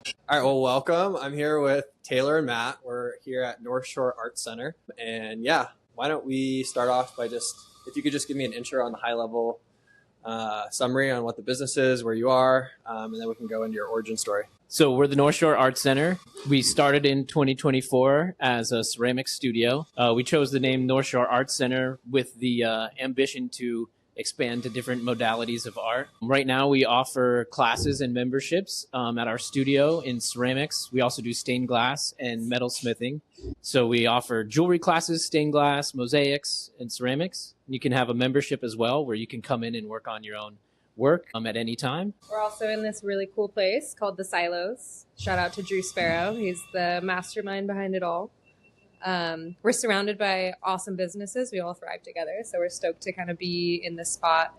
All right, well, welcome. I'm here with Taylor and Matt. We're here at North Shore Arts Center. And yeah, why don't we start off by if you could just give me an intro on the high level summary on what the business is, where you are, and then we can go into your origin story. So we're the North Shore Arts Center. We started in 2024 as a ceramics studio. We chose the name North Shore Arts Center with the ambition to expand to different modalities of art. Right now we offer classes and memberships at our studio in ceramics. We also do stained glass and metal smithing. So we offer jewelry classes, stained glass, mosaics, and ceramics. You can have a membership as well where you can come in and work on your own work at any time. We're also in this really cool place called the Silos. Shout out to Drew Sparrow. He's the mastermind behind it all. We're surrounded by awesome businesses. We all thrive together. So we're stoked to kind of be in this spot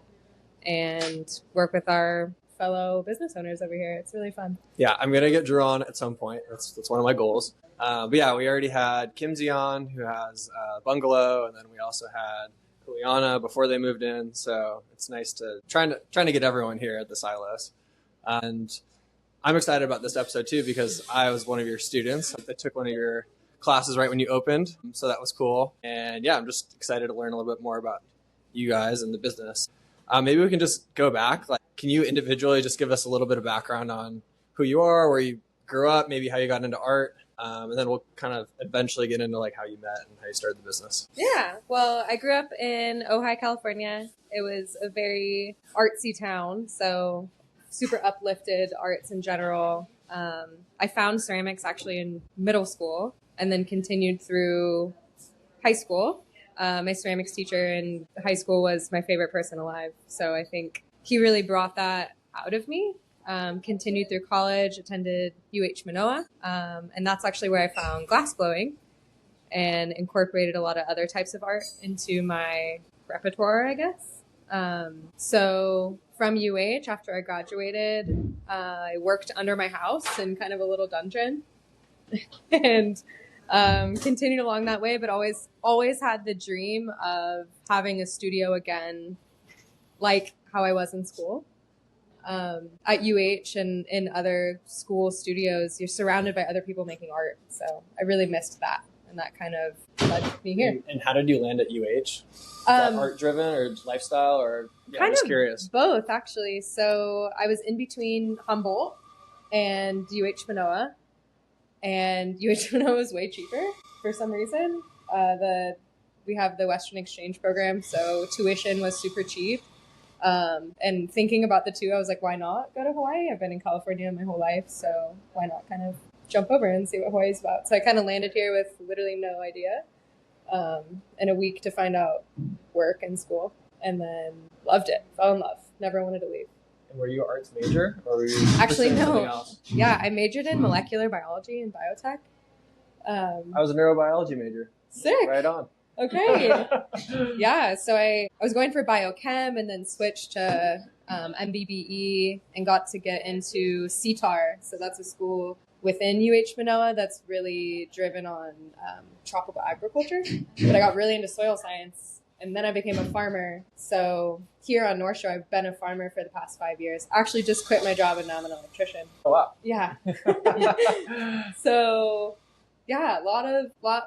and work with our fellow business owners over here. It's really fun. Yeah, I'm going to get Drew on at some point. That's one of my goals. But yeah, we already had Kimsey on, who has a bungalow, and then we also had Juliana before they moved in. So it's nice to trying to get everyone here at the Silos. And I'm excited about this episode too, because I was one of your students. I took one of your classes right when you opened. So that was cool. And yeah, I'm just excited to learn a little bit more about you guys and the business. Maybe we can just go back. Like, can you individually just give us a little bit of background on who you are, where you grew up, maybe how you got into art? And then we'll kind of eventually get into like how you met and how you started the business. Yeah. Well, I grew up in Ojai, California. It was a very artsy town. So super uplifted arts in general. I found ceramics actually in middle school and then continued through high school. My ceramics teacher in high school was my favorite person alive. So I think he really brought that out of me. Continued through college, attended Manoa. And that's actually where I found glass blowing and incorporated a lot of other types of art into my repertoire, I guess. So from after I graduated, I worked under my house in kind of a little dungeon and continued along that way, but always had the dream of having a studio again, like how I was in school. At and in other school studios, you're surrounded by other people making art. So I really missed that. And that kind of led me here. And how did you land at Is that art driven or lifestyle or I'm just curious? Both, actually. So I was in between Humboldt and Manoa. And Manoa was way cheaper for some reason. We have the Western Exchange program, so tuition was super cheap. And thinking about the two, I was like, why not go to Hawaii? I've been in California my whole life, so why not kind of jump over and see what Hawaii's about? So I kind of landed here with literally no idea, and a week to find out work and school, and then loved it, fell in love, never wanted to leave. And were you an arts major, or were you actually no? Something else? Yeah, I majored in molecular biology and biotech. I was a neurobiology major. Sick. Right on. Okay. Yeah, so I was going for biochem and then switched to MBBE and got to get into CTAR. So that's a school within Manoa that's really driven on tropical agriculture. But I got really into soil science and then I became a farmer. So here on North Shore, I've been a farmer for the past 5 years. I actually just quit my job and now I'm an electrician. Oh, wow. Yeah. So yeah,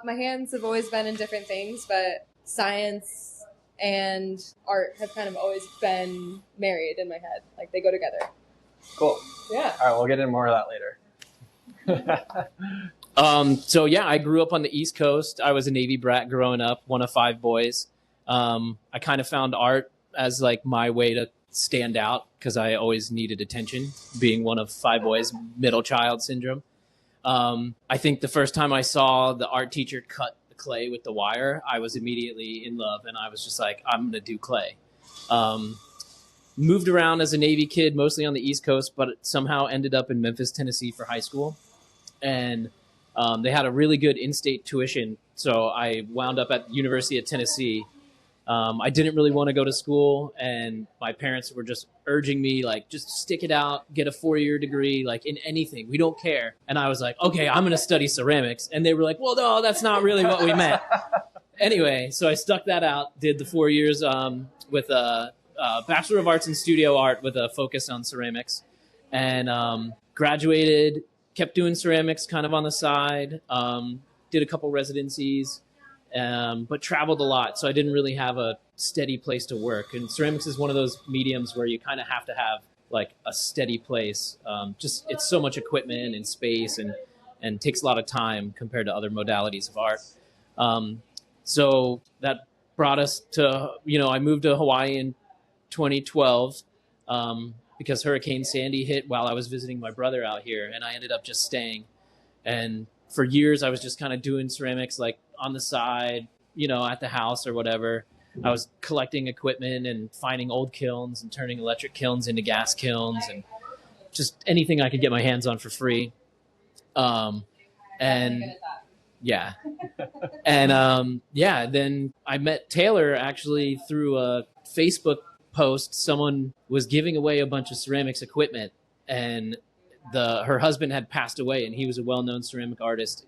my hands have always been in different things, but science and art have kind of always been married in my head. Like they go together. Cool. Yeah. All right, we'll get into more of that later. So yeah, I grew up on the East Coast. I was a Navy brat growing up, one of 5 boys. I kind of found art as like my way to stand out because I always needed attention, being one of 5 boys, middle child syndrome. I think the first time I saw the art teacher cut the clay with the wire, I was immediately in love and I was just like, I'm going to do clay. Moved around as a Navy kid, mostly on the East Coast, but somehow ended up in Memphis, Tennessee for high school. And they had a really good in-state tuition. So I wound up at the University of Tennessee. I didn't really want to go to school, and my parents were just urging me, like, just stick it out, get a 4-year degree, like, in anything. We don't care. And I was like, okay, I'm going to study ceramics. And they were like, well, no, that's not really what we meant. Anyway, so I stuck that out, did the 4 years with a Bachelor of Arts in Studio Art with a focus on ceramics, and graduated kept doing ceramics kind of on the side, did a couple residencies, but traveled a lot. So I didn't really have a steady place to work. And ceramics is one of those mediums where you kind of have to have like a steady place. Just it's so much equipment and space and takes a lot of time compared to other modalities of art. So that brought us to, I moved to Hawaii in 2012 because Hurricane Sandy hit while I was visiting my brother out here, and I ended up just staying. And for years, I was just kind of doing ceramics like on the side, at the house or whatever. I was collecting equipment and finding old kilns and turning electric kilns into gas kilns and just anything I could get my hands on for free. And yeah. And then I met Tayler actually through a Facebook post. Someone was giving away a bunch of ceramics equipment, and her husband had passed away, and he was a well-known ceramic artist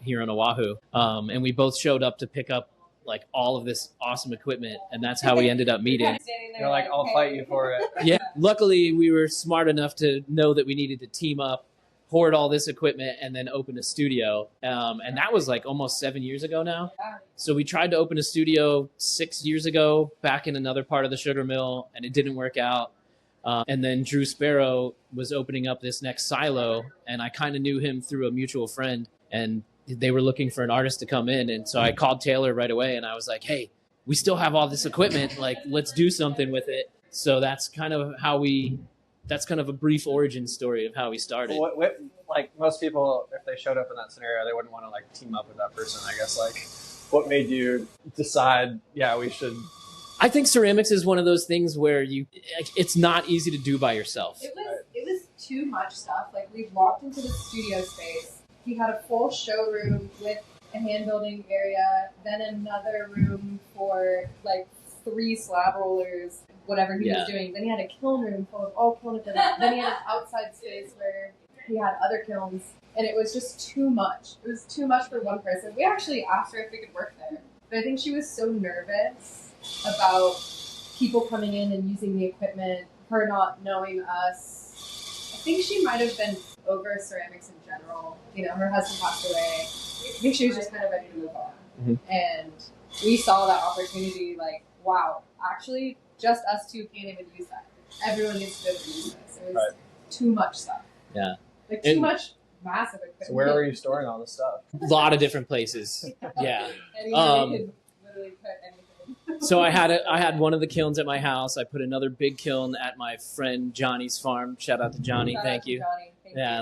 here on Oahu. And we both showed up to pick up like all of this awesome equipment, and that's how we ended up meeting. You're like, I'll fight you for it. Yeah. Luckily, we were smart enough to know that we needed to team up, hoard all this equipment, and then open a studio. And that was like almost 7 years ago now. So we tried to open a studio 6 years ago back in another part of the sugar mill, and it didn't work out. And then Drew Sparrow was opening up this next silo, and I kind of knew him through a mutual friend, and they were looking for an artist to come in. And so I called Tayler right away, and I was like, hey, we still have all this equipment. Like, let's do something with it. So that's kind of that's kind of a brief origin story of how we started. What, like most people, if they showed up in that scenario, they wouldn't want to like team up with that person, I guess. Like, what made you decide, we should? I think ceramics is one of those things where it's not easy to do by yourself. It was too much stuff. Like, we walked into the studio space. He had a full showroom with a hand building area, then another room for like 3 slab rollers, whatever he was doing. Then he had a kiln room full of all kiln equipment. Then he had an outside space where he had other kilns, and it was just too much. It was too much for one person. We actually asked her if we could work there, but I think she was so nervous about people coming in and using the equipment, her not knowing us. I think she might have been over ceramics in general. Her husband passed away. I think she was just kind of ready to move on. Mm-hmm. And we saw that opportunity like, wow, actually, just us two can't even use that. Everyone needs to be able to use this. It was too much stuff. Yeah. Like, too much massive equipment. So where were you storing all this stuff? A lot of different places. Yeah. Anybody could literally put anything. So I had one of the kilns at my house. I put another big kiln at my friend Johnny's farm. Shout out to Johnny. Thank you. Johnny.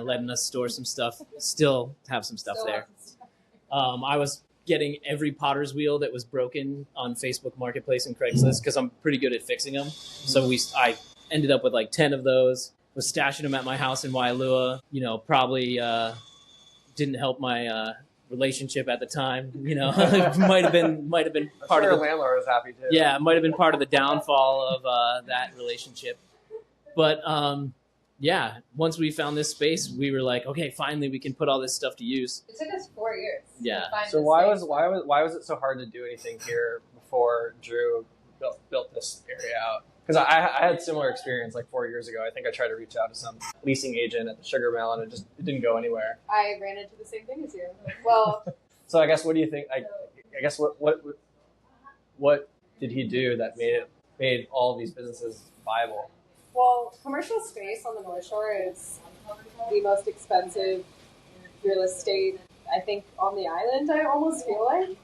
Letting us store some stuff. Still have some stuff there. I was getting every potter's wheel that was broken on Facebook Marketplace and Craigslist because I'm pretty good at fixing them. So I ended up with like 10 of those. Was stashing them at my house in Waialua. Probably didn't help my relationship at the time. might have been part of the landlord was happy too. Yeah, it might have been part of the downfall of that relationship. But once we found this space, we were like, okay, finally we can put all this stuff to use. It took us 4 years. Yeah. So why was it so hard to do anything here before Drew built this area out? Because I had similar experience like 4 years ago. I think I tried to reach out to some leasing agent at the sugar mill, and it didn't go anywhere. I ran into the same thing as you. Well, so I guess what do you think? I guess what did he do that made all these businesses viable? Well, commercial space on the North Shore is the most expensive real estate, I think, on the island. I almost feel like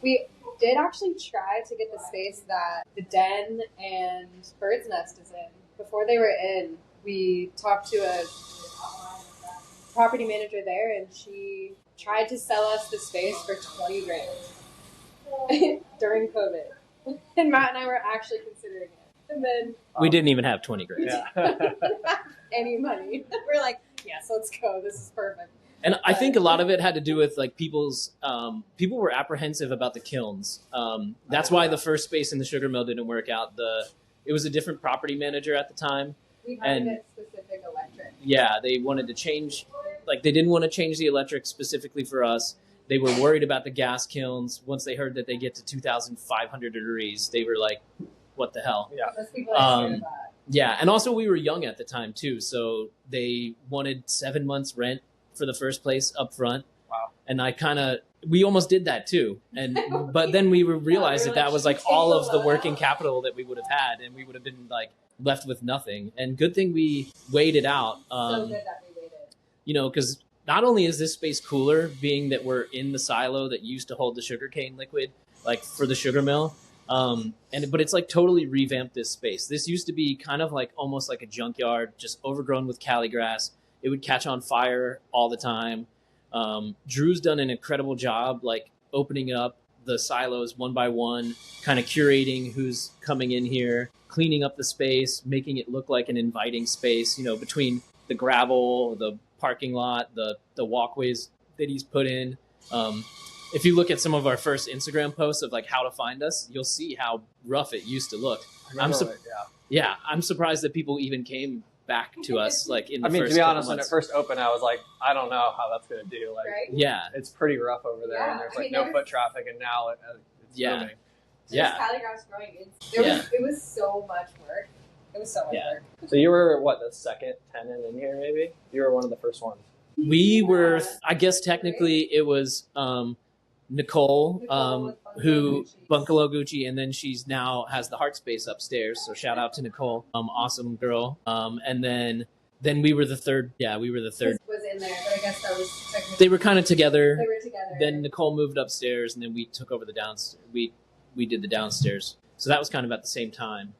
we did actually try to get the space that the Den and Bird's Nest is in. Before they were in, we talked to a property manager there, and she tried to sell us the space for $20,000 during COVID. And Matt and I were actually considering it. And then we didn't even have $20,000. Yeah. Any money. We're like, yes, let's go. This is perfect. And I think a lot of it had to do with like people were apprehensive about the kilns. That's why the first space in the sugar mill didn't work out. It was a different property manager at the time. We had to get specific electric. Yeah, they wanted to change. Like they didn't want to change the electric specifically for us. They were worried about the gas kilns. Once they heard that they get to 2,500 degrees, they were like, "What the hell?" Yeah. Most people are scared of that. Yeah, and also we were young at the time too, so they wanted 7 months rent for the first place up front. Wow. And we almost did that too. And but then we realized that was like all of the working capital that we would have had, and we would have been like left with nothing. And good thing we waited out. So good that we waited. You know, because not only is this space cooler, being that we're in the silo that used to hold the sugarcane liquid, like for the sugar mill. But it's like totally revamped this space. This used to be kind of like almost like a junkyard, just overgrown with cali grass. It would catch on fire all the time. Drew's done an incredible job, like opening up the silos one by one, kind of curating who's coming in here, cleaning up the space, making it look like an inviting space, you know, between the gravel, the parking lot, the walkways that he's put in. If you look at some of our first Instagram posts of like how to find us, you'll see how rough it used to look. I'm surprised that people even came back to us like in the first to be honest, months. when it first opened, I was like, I don't know how that's going to do. Like, Right? Yeah. it's pretty rough over there, and there's like no foot traffic, and now it's moving. Yeah. Cali grass growing in. It was so much work. It was so much work. So you were the second tenant in here, maybe? You were one of the first ones. We were, I guess technically it was Nicole, who Bungalow Gucci, and then she's now has the Heart Space upstairs. So shout out to Nicole, awesome girl. And then we were the third. Yeah, we were the third. Was in there, but I guess that was technically. They were kind of together. They were together. Then Nicole moved upstairs, and then we took over the downstairs. We did the downstairs. So that was kind of at the same time.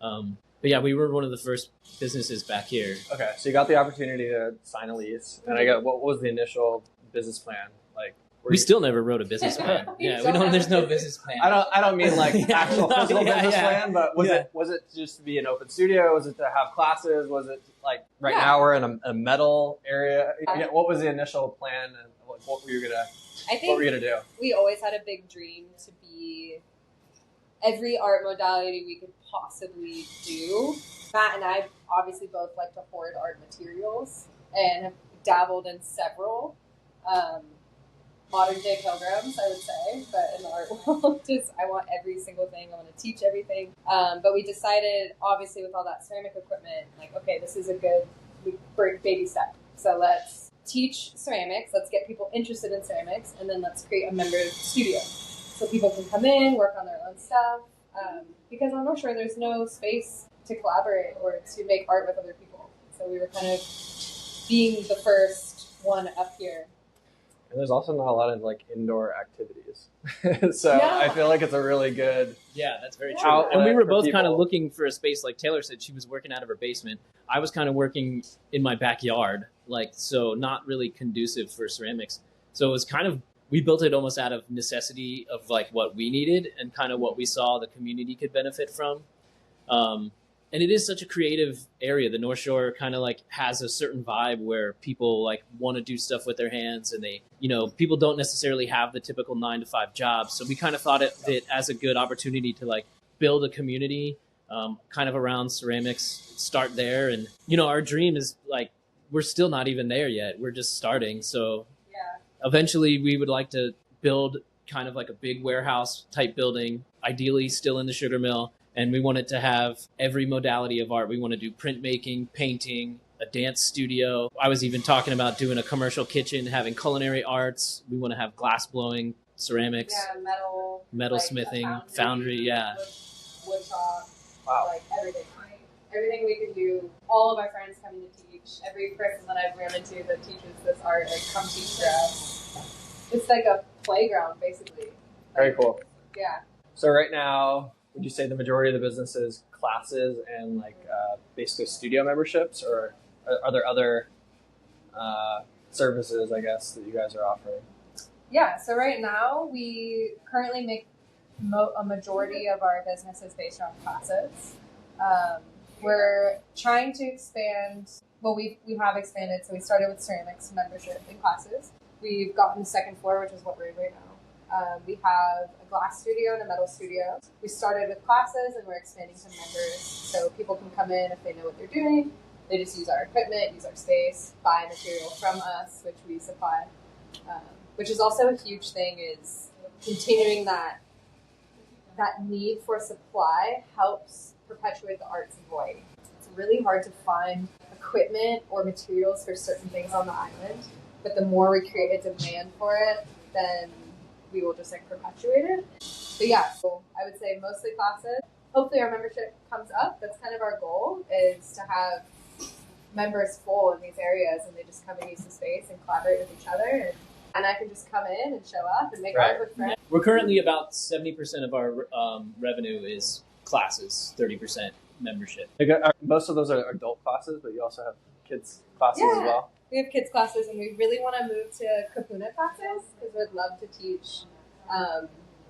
But yeah, we were one of the first businesses back here. Okay, so you got the opportunity to sign a lease, and what was the initial business plan like? We still never wrote a business plan. Yeah, we don't. There's no business plan. I don't mean like actual physical business plan, but was it just to be an open studio? Was it to have classes? Was it like now we're in a metal area? What was the initial plan, and what were you gonna do? We always had a big dream to be every art modality we could possibly do. Matt and I obviously both like to hoard art materials and have dabbled in several. Modern day pilgrims, I would say, but in the art world, I want every single thing. I want to teach everything. But we decided, obviously, with all that ceramic equipment, like, okay, this is a good baby step. So let's teach ceramics. Let's get people interested in ceramics, and then let's create a member studio so people can come in, work on their own stuff. Because on North Shore, there's no space to collaborate or to make art with other people. So we were kind of being the first one up here. And there's also not a lot of like indoor activities. So I feel like it's a really good that's very true. And we were both kind of looking for a space. Like Taylor said, she was working out of her basement. I was kind of working in my backyard, so not really conducive for ceramics. So it was kind of, we built it almost out of necessity of like what we needed and kind of what we saw the community could benefit from. And it is such a creative area. The North Shore kind of like has a certain vibe where people like want to do stuff with their hands, and they, people don't necessarily have the typical 9-to-5 jobs. So we kind of thought it as a good opportunity to like build a community kind of around ceramics, start there. And, our dream is like, we're still not even there yet. We're just starting. So eventually we would like to build kind of like a big warehouse type building, ideally still in the sugar mill. And we wanted to have every modality of art. We want to do printmaking, painting, a dance studio. I was even talking about doing a commercial kitchen, having culinary arts. We want to have glass blowing, ceramics, metal smithing, foundry, wood shop, wow, like everything we can do. All of our friends coming to teach. Every person that I've run into that teaches this art, come teach for us. It's like a playground, basically. Very cool. Yeah. So right now, would you say the majority of the business is classes and basically studio memberships, or are there other services, I guess, that you guys are offering? Yeah, so right now we currently make a majority of our businesses based on classes. We're trying to expand. Well, we have expanded. So we started with ceramics membership and classes. We've gotten the second floor, which is what we're in right now. We have a glass studio and a metal studio. We started with classes and we're expanding to members. So people can come in if they know what they're doing. They just use our equipment, use our space, buy material from us, which we supply. Which is also a huge thing, is continuing that need for supply helps perpetuate the arts void. really hard to find equipment or materials for certain things on the island. But the more we create a demand for it, then we will just like perpetuate it. But yeah, so I would say mostly classes. Hopefully our membership comes up. That's kind of our goal, is to have members full in these areas and they just come and use the space and collaborate with each other. And I can just come in and show up and make art with friends. We're currently about 70% of our revenue is classes, 30% membership. Most of those are adult classes, but you also have kids classes as well. We have kids classes, and we really want to move to Kapuna classes because we'd love to teach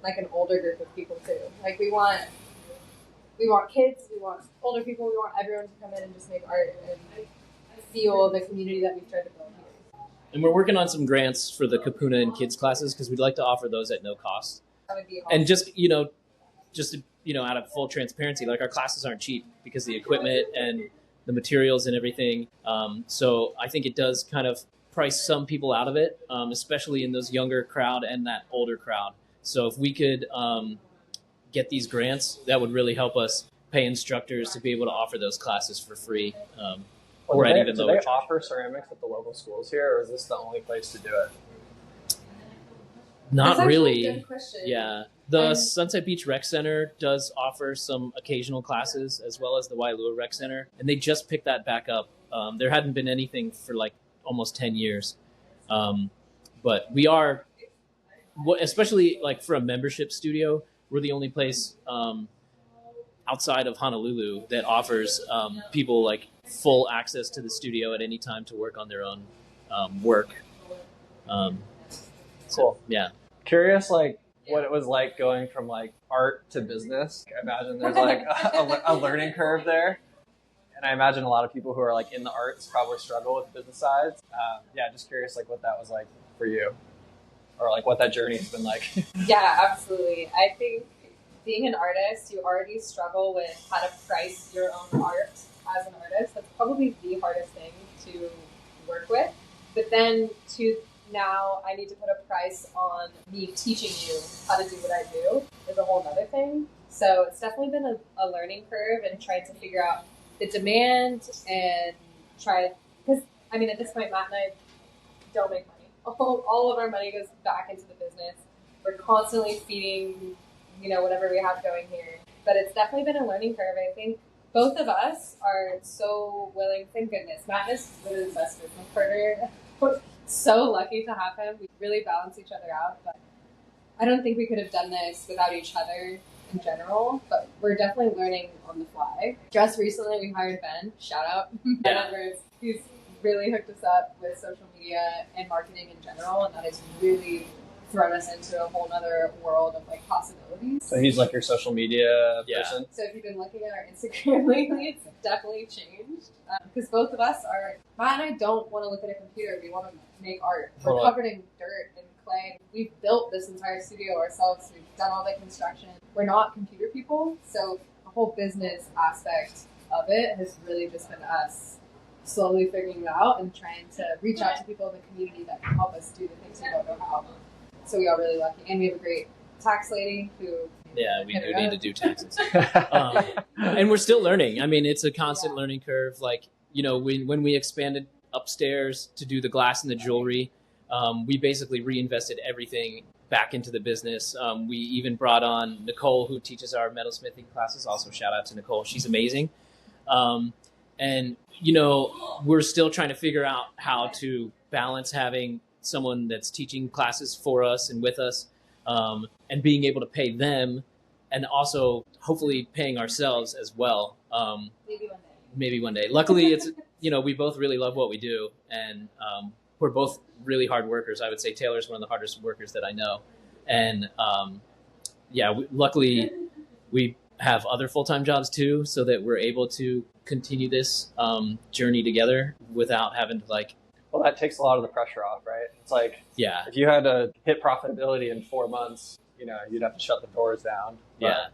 like an older group of people too. Like we want kids, we want older people, we want everyone to come in and just make art and feel the community that we've tried to build here. And we're working on some grants for the Kapuna and kids classes because we'd like to offer those at no cost. That would be awesome. And just out of full transparency, like our classes aren't cheap because the equipment and the materials and everything. So I think it does kind of price some people out of it, especially in those younger crowd and that older crowd. So if we could get these grants, that would really help us pay instructors to be able to offer those classes for free. Do they offer ceramics at the local schools here, or is this the only place to do it? Not really. A good question. Yeah. The Sunset Beach Rec Center does offer some occasional classes, as well as the Wailua Rec Center, and they just picked that back up. There hadn't been anything for like almost 10 years. But we are, especially like for a membership studio, we're the only place outside of Honolulu that offers people like full access to the studio at any time to work on their own work. Cool. Yeah. Curious, like, what it was like going from like art to business. I imagine there's like a learning curve there. And I imagine a lot of people who are like in the arts probably struggle with business sides. Just curious like what that was like for you, or like what that journey has been like. Yeah, absolutely. I think being an artist, you already struggle with how to price your own art as an artist. That's probably the hardest thing to work with. But then now I need to put a price on me teaching you how to do what I do is a whole other thing. So it's definitely been a learning curve and trying to figure out the demand and because I mean, at this point, Matt and I don't make money. All of our money goes back into the business. We're constantly feeding, whatever we have going here. But it's definitely been a learning curve. I think both of us are so willing, thank goodness. Matt is really the best business partner. We're so lucky to have him. We really balance each other out. But I don't think we could have done this without each other in general. But we're definitely learning on the fly. Just recently, we hired Ben. Shout out. He's really hooked us up with social media and marketing in general. And that has really thrown us into a whole other world of like possibilities. So he's like your social media person? So if you've been looking at our Instagram lately, it's definitely changed. Because both of us Matt and I don't want to look at a computer. We want to make art. We're covered in dirt and clay. We've built this entire studio ourselves. We've done all the construction. We're not computer people. So the whole business aspect of it has really just been us slowly figuring it out and trying to reach out to people in the community that can help us do the things we don't know how. So we are really lucky. And we have a great tax lady who... Yeah, we do need to do taxes. And we're still learning. I mean, it's a constant learning curve. Like, when we expanded upstairs to do the glass and the jewelry, we basically reinvested everything back into the business. We even brought on Nicole, who teaches our metalsmithing classes. Also, shout out to Nicole. She's amazing. And, we're still trying to figure out how to balance having someone that's teaching classes for us and with us, and being able to pay them, and also hopefully paying ourselves as well. Maybe one day. Luckily, it's we both really love what we do, and we're both really hard workers. I would say Taylor's one of the hardest workers that I know, and luckily we have other full-time jobs too, so that we're able to continue this journey together without having to like. Well, that takes a lot of the pressure off, right? It's like, if you had to hit profitability in 4 months, you'd have to shut the doors down. Yeah.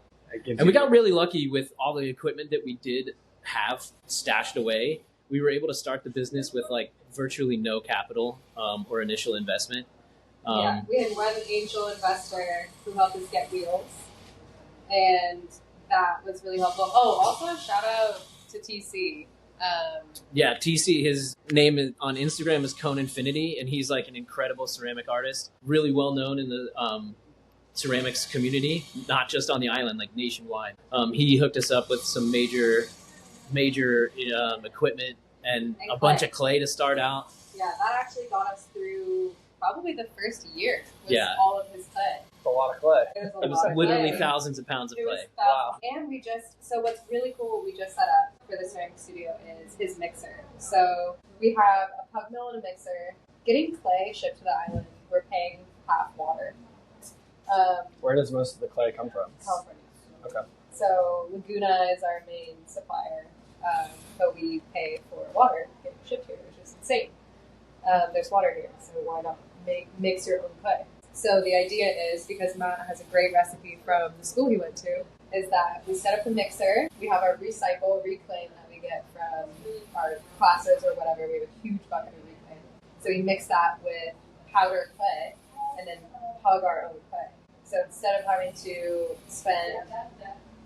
And we got really lucky with all the equipment that we did have stashed away. We were able to start the business with like virtually no capital or initial investment. We had one angel investor who helped us get wheels, and that was really helpful. Oh, also shout out to TC. Yeah, TC, his name on Instagram is Cone Infinity, and he's like an incredible ceramic artist, really well known in the ceramics community, not just on the island, like nationwide. He hooked us up with some major equipment and a bunch of clay to start out. Yeah, that actually got us through probably the first year with Yeah. all of his clay. It's a lot of clay. It It was literally thousands of pounds of It was clay. thousands. And so what's really cool, what we just set up for the ceramic studio is his mixer. So we have a pug mill and a mixer. Getting clay shipped to the island, we're paying half water. Where does most of the clay come from? California. Okay. So Laguna is our main supplier, but we pay for water getting shipped here, which is insane. There's water here, so why not mix your own clay? So the idea is, because Matt has a great recipe from the school he went to, is that we set up the mixer, we have our reclaim that we get from our classes or whatever, we have a huge bucket of reclaim. So we mix that with powder clay and then pug our own clay. So instead of having to spend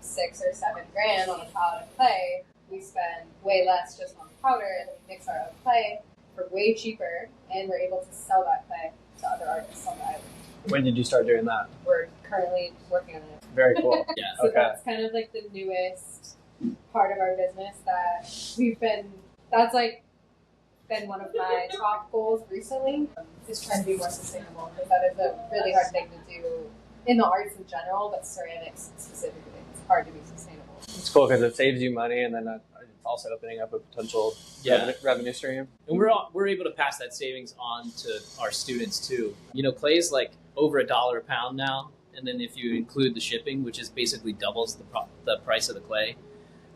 $6 or $7 grand on a pallet of clay, we spend way less just on powder, and then we mix our own clay for way cheaper, and we're able to sell that clay to other artists on the island. When did you start doing that? We're currently working on it. Very cool. Yeah. So Okay. that's kind of like the newest part of our business that that's like been one of my top goals recently, is trying to be more sustainable, because that is a really hard thing to do in the arts in general, but ceramics specifically. It's hard to be sustainable. It's cool because it saves you money, and then it's also opening up a potential revenue stream. And we're able to pass that savings on to our students too. You know, clay is like over $1 a pound now, and then if you include the shipping, which is basically doubles the price of the clay.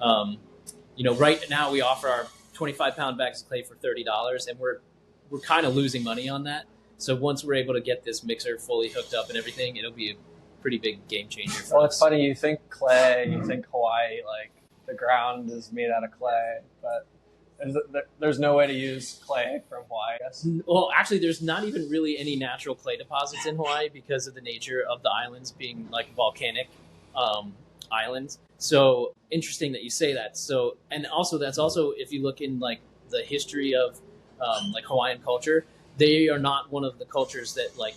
You know, right now we offer our 25-pound bags of clay for $30, and we're kind of losing money on that. So once we're able to get this mixer fully hooked up and everything, it'll be a pretty big game changer for us. Well, it's funny. You think clay, you think Hawaii, like the ground is made out of clay, but there's no way to use clay from Hawaii, I guess. Well, actually, there's not even really any natural clay deposits in Hawaii because of the nature of the islands being like volcanic islands. So interesting that you say that. So, and also that's also, if you look in like the history of like Hawaiian culture, they are not one of the cultures that like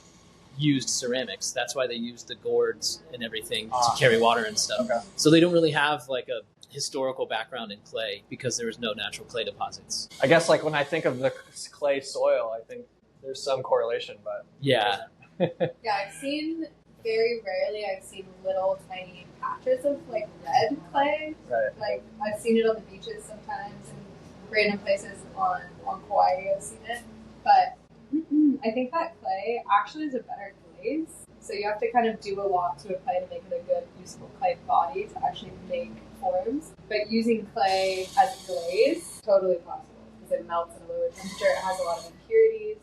used ceramics. That's why they used the gourds and everything to carry water and stuff. Okay. So they don't really have like a historical background in clay because there was no natural clay deposits. I guess like when I think of the clay soil, I think there's some correlation, but Yeah. Yeah, very rarely I've seen little tiny patches of like red clay. right. Like I've seen it on the beaches sometimes and random places on Kauai I've seen it. But I think that clay actually is a better glaze. So you have to kind of do a lot to a clay to make it a good, usable clay body to actually make forms. But using clay as a glaze, totally possible, because it melts at a lower temperature. It has a lot of impurities.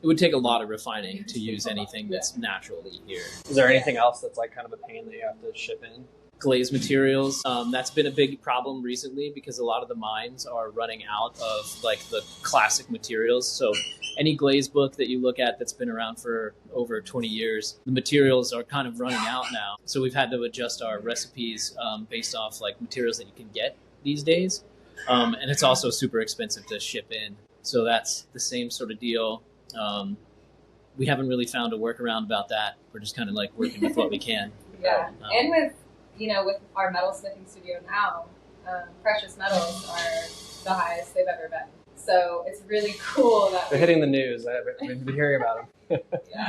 It would take a lot of refining to use anything that's naturally here. Is there anything else that's like kind of a pain that you have to ship in? Glaze materials, that's been a big problem recently because a lot of the mines are running out of like the classic materials. So any glaze book that you look at that's been around for over 20 years, the materials are kind of running out now. So we've had to adjust our recipes based off like materials that you can get these days. And it's also super expensive to ship in. So that's the same sort of deal. We haven't really found a workaround about that. We're just kind of like working with what we can. Yeah, and with our metalsmithing studio now, precious metals are the highest they've ever been. So it's really cool that They're hitting the news. I've been hearing about them.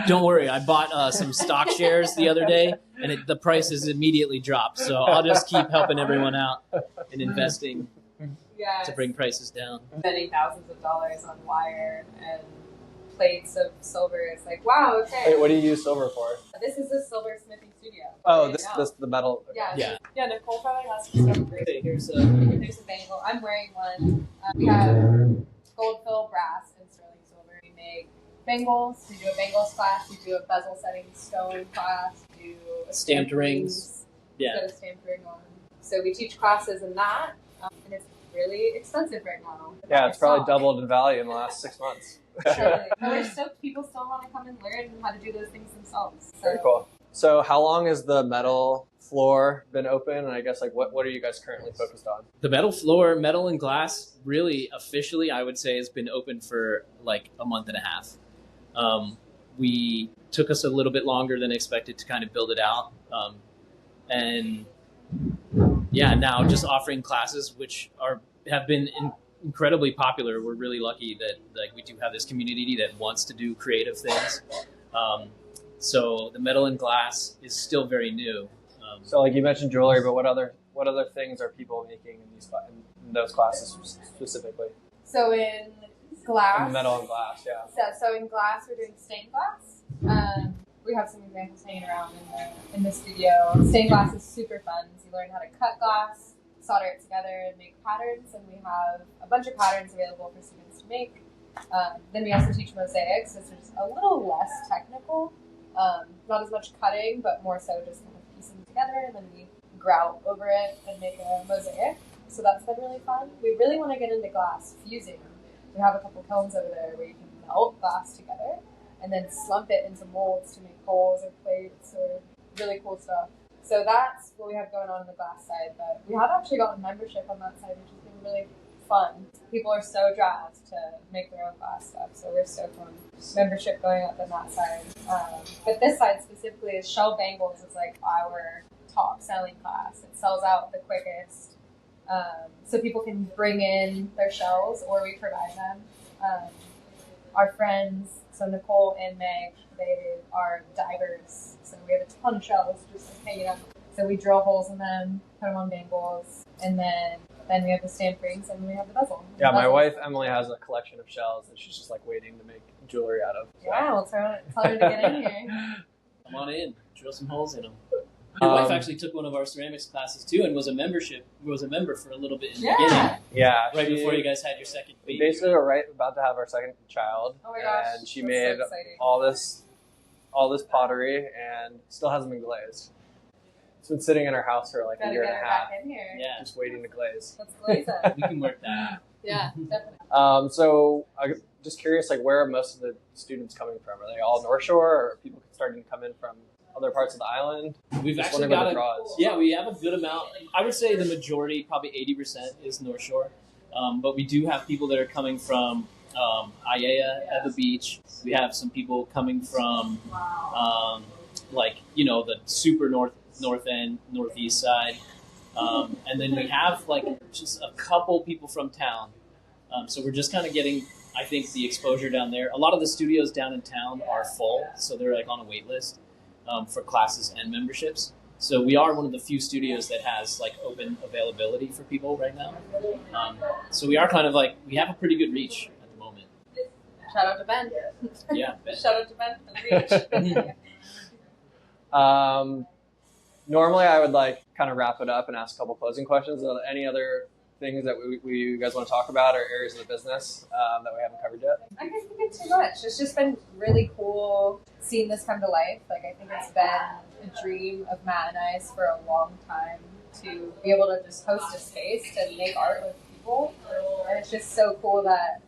Don't worry, I bought some stock shares the other day, and the price has immediately dropped. So I'll just keep helping everyone out and investing to bring prices down. Spending thousands of dollars on wire and plates of silver. It's like, wow, okay. Wait, what do you use silver for? This is a silversmithing studio. Oh, this the metal. Yeah. Yeah. Nicole probably has some stuff great. Here's a There's a bangle. I'm wearing one. We have gold fill, brass, and sterling silver. We make bangles. We do a bangles class. We do a bezel setting stone class. We do a stamped rings. Yeah. Get a stamped ring on. So we teach classes in that, and it's really expensive right now. Yeah, it's probably doubled in value in the last 6 months. Totally. And we're stoked people still want to come and learn how to do those things themselves. So Very cool. So how long has the metal floor been open? And I guess like what are you guys currently focused on? The metal floor, metal and glass, really officially, I would say, has been open for like a month and a half. We took us a little bit longer than expected to kind of build it out. And yeah, now just offering classes, which have been incredibly popular. We're really lucky that like we do have this community that wants to do creative things. So the metal and glass is still very new. So like you mentioned jewelry, but what other things are people making in those classes specifically? So in glass, In metal and glass, yeah. So in glass, we're doing stained glass. We have some examples hanging around in the studio. Stained glass is super fun. So you learn how to cut glass, solder it together, and make patterns. And we have a bunch of patterns available for students to make. Then we also teach mosaics, which is a little less technical. Not as much cutting, but more so just kind of piecing together, and then we grout over it and make a mosaic. So that's been really fun. We really want to get into glass fusing. We have a couple kilns over there where you can melt glass together and then slump it into molds to make bowls or plates or really cool stuff. So that's what we have going on the glass side. But we have actually gotten membership on that side, which has been really fun. People are so jazzed to make their own glass stuff, so we're stoked on membership going up on that side. But this side specifically is shell bangles is like our top selling class. It sells out the quickest. So people can bring in their shells or we provide them. Our friends, so Nicole and Meg, they are divers. So we have a ton of shells just like, hanging up. So we drill holes in them, put them on bangles, and then we have the stamp rings and we have the bezel. Yeah, my wife Emily has a collection of shells that she's just like waiting to make jewelry out of. So. Yeah, we'll tell her to get in here. Come on in, drill some holes in them. Your wife actually took one of our ceramics classes too, and was a member for a little bit in the beginning. Yeah, right before you guys had your second baby. Basically, we're about to have our second child. Oh my gosh, and she made so exciting. all this pottery and still hasn't been glazed. It's been sitting in our house for like a year and a half. Back in here. Yeah, just waiting to glaze. Let's glaze it. We can work that. Yeah, definitely. So I'm just curious, like, where are most of the students coming from? Are they all North Shore, or are people starting to come in from other parts of the island? We've just actually got we have a good amount. I would say the majority, probably 80%, is North Shore. But we do have people that are coming from Aiea at the beach. We have some people coming from the super north end, northeast side. And then we have like just a couple people from town. So we're just kind of getting, I think, the exposure down there. A lot of the studios down in town are full, so they're like on a wait list for classes and memberships. So we are one of the few studios that has like open availability for people right now. So we are kind of like, we have a pretty good reach at the moment. Shout out to Ben. Yeah, Ben. Shout out to Ben for the reach. Normally, I would like kind of wrap it up and ask a couple closing questions. Are there any other things that you guys want to talk about, or areas of the business that we haven't covered yet? I can't think of too much. It's just been really cool seeing this come to life. Like, I think it's been a dream of Matt and I's for a long time to be able to just host a space to make art with people. And it's just so cool that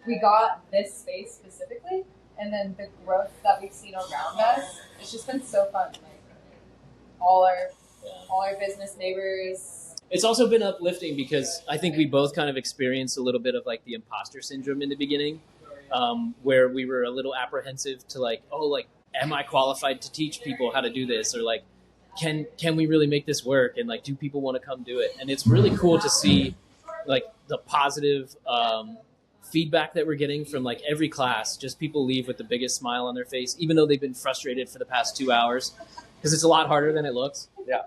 we got this space specifically, and then the growth that we've seen around us. It's just been so fun. Like, all our business neighbors. It's also been uplifting because I think we both kind of experienced a little bit of like the imposter syndrome in the beginning, where we were a little apprehensive to like, am I qualified to teach people how to do this? Or like, can we really make this work? And like, do people want to come do it? And it's really cool to see like the positive feedback that we're getting from like every class. Just people leave with the biggest smile on their face, even though they've been frustrated for the past 2 hours. Because it's a lot harder than it looks. Yeah.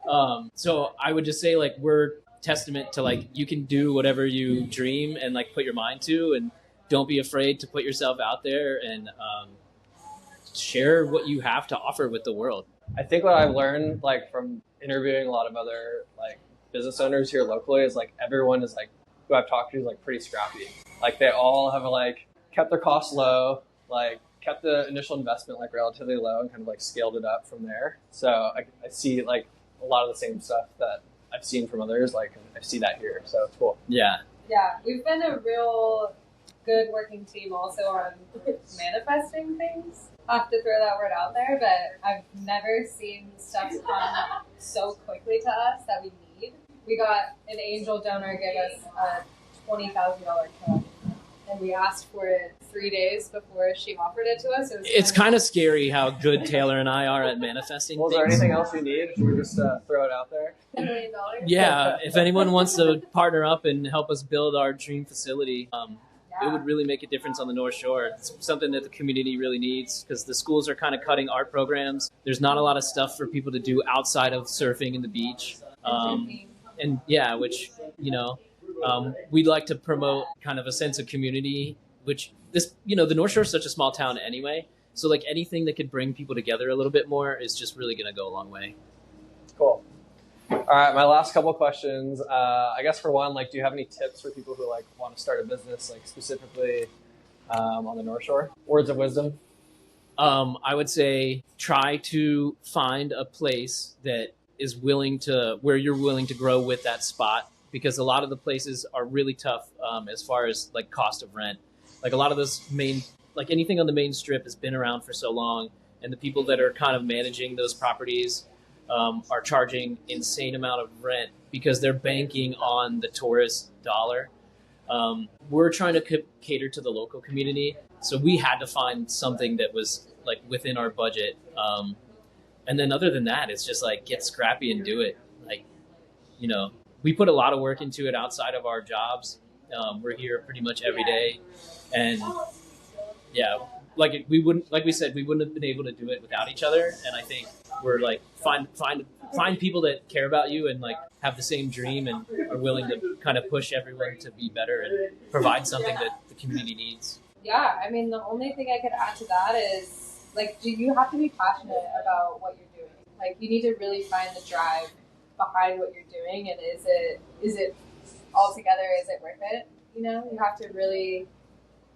So I would just say like we're testament to like you can do whatever you dream and like put your mind to, and don't be afraid to put yourself out there and share what you have to offer with the world. I think what I've learned like from interviewing a lot of other like business owners here locally is like everyone is like who I've talked to is like pretty scrappy. Like they all have like kept their costs low, like kept the initial investment like relatively low and kind of like scaled it up from there. So I see like a lot of the same stuff that I've seen from others. Like I see that here, so it's cool. Yeah. Yeah, we've been a real good working team also on manifesting things. I have to throw that word out there, but I've never seen stuff come so quickly to us that we need. We got an angel donor give us a $20,000 check, and we asked for it 3 days before she offered it to us. It's kind of scary how good Tayler and I are at manifesting Well, is there anything else you need? Should we just throw it out there? $10 million. Yeah, if anyone wants to partner up and help us build our dream facility, it would really make a difference on the North Shore. It's something that the community really needs because the schools are kind of cutting art programs. There's not a lot of stuff for people to do outside of surfing and the beach. And yeah, which, we'd like to promote kind of a sense of community, which the North Shore is such a small town anyway. So like anything that could bring people together a little bit more is just really going to go a long way. Cool. All right, my last couple of questions. I guess for one, do you have any tips for people who want to start a business, specifically on the North Shore? Words of wisdom. I would say try to find a place that is where you're willing to grow with that spot, because a lot of the places are really tough as far as cost of rent. A lot of those anything on the main strip has been around for so long, and the people that are kind of managing those properties are charging insane amount of rent because they're banking on the tourist dollar. We're trying to cater to the local community, so we had to find something that was within our budget. And then other than that, it's just get scrappy and do it. We put a lot of work into it outside of our jobs. We're here pretty much every day, and yeah, we wouldn't have been able to do it without each other. And I think we're find people that care about you and have the same dream and are willing to kind of push everyone to be better and provide something that the community needs. Yeah, I mean, the only thing I could add to that is do you have to be passionate about what you're doing? You need to really find the drive behind what you're doing, and is it altogether, is it worth it? You have to really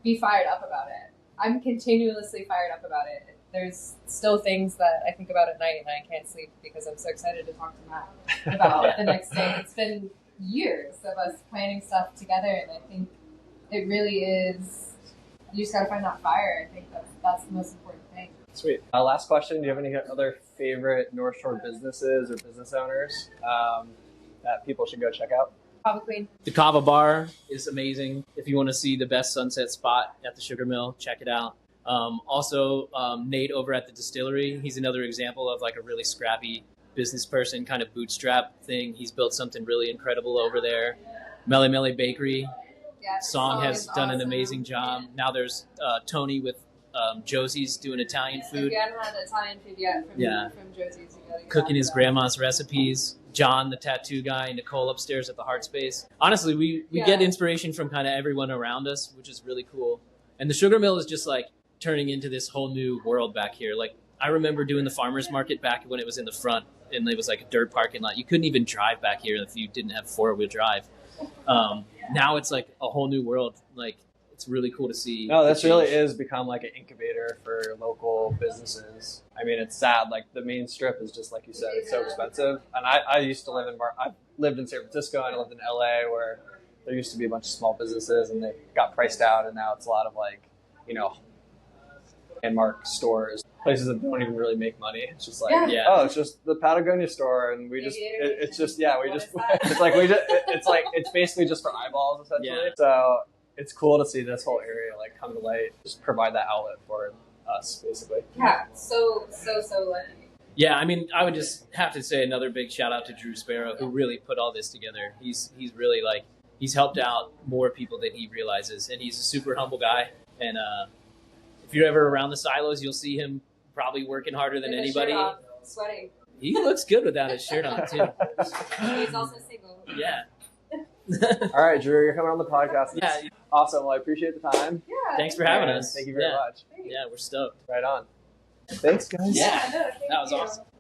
be fired up about it. I'm continuously fired up about it. There's still things that I think about at night and I can't sleep because I'm so excited to talk to Matt about the next day. It's been years of us planning stuff together, and I think it really is, you just got to find that fire. I think that's the most important thing. Sweet. Last question. Do you have any other favorite North Shore businesses or business owners that people should go check out? Kava Queen. The Kava Bar is amazing. If you want to see the best sunset spot at the Sugar Mill, check it out. Also, Nate over at the distillery, he's another example of a really scrappy business person, kind of bootstrap thing. He's built something really incredible over there. Mele Mele Bakery. Song has done an amazing job. Now there's Tony with Josie's doing Italian food. If you haven't had Italian food yet from Josie's, you gotta cooking his grandma's recipes. John, the tattoo guy, Nicole upstairs at the Heart Space. Honestly, we get inspiration from kind of everyone around us, which is really cool. And the Sugar Mill is just turning into this whole new world back here. I remember doing the farmer's market back when it was in the front, and it was a dirt parking lot. You couldn't even drive back here if you didn't have 4-wheel drive. Now it's a whole new world. It's really cool to see. No, this really is become an incubator for local businesses. I mean, it's sad. The main strip is just like you said, it's so expensive. And I used to live I've lived in San Francisco and I lived in LA, where there used to be a bunch of small businesses and they got priced out, and now it's a lot of landmark stores, places that don't even really make money. It's just it's just the Patagonia store, and it's basically just for eyeballs essentially. Yeah. So it's cool to see this whole area come to light, just provide that outlet for us basically. Yeah, so lucky. Yeah, I mean, I would just have to say another big shout out to Drew Sparrow, who really put all this together. He's really he's helped out more people than he realizes, and he's a super humble guy. And if you're ever around the silos, you'll see him probably working harder than anybody. Sweating. He looks good without his shirt on too. He's also single. Yeah. All right, Drew, you're coming on the podcast. Yeah. Awesome. Well, I appreciate the time. Yeah. Thanks for having us. Thank you very much. Yeah, we're stoked. Right on. Thanks, guys. Yeah, that was awesome.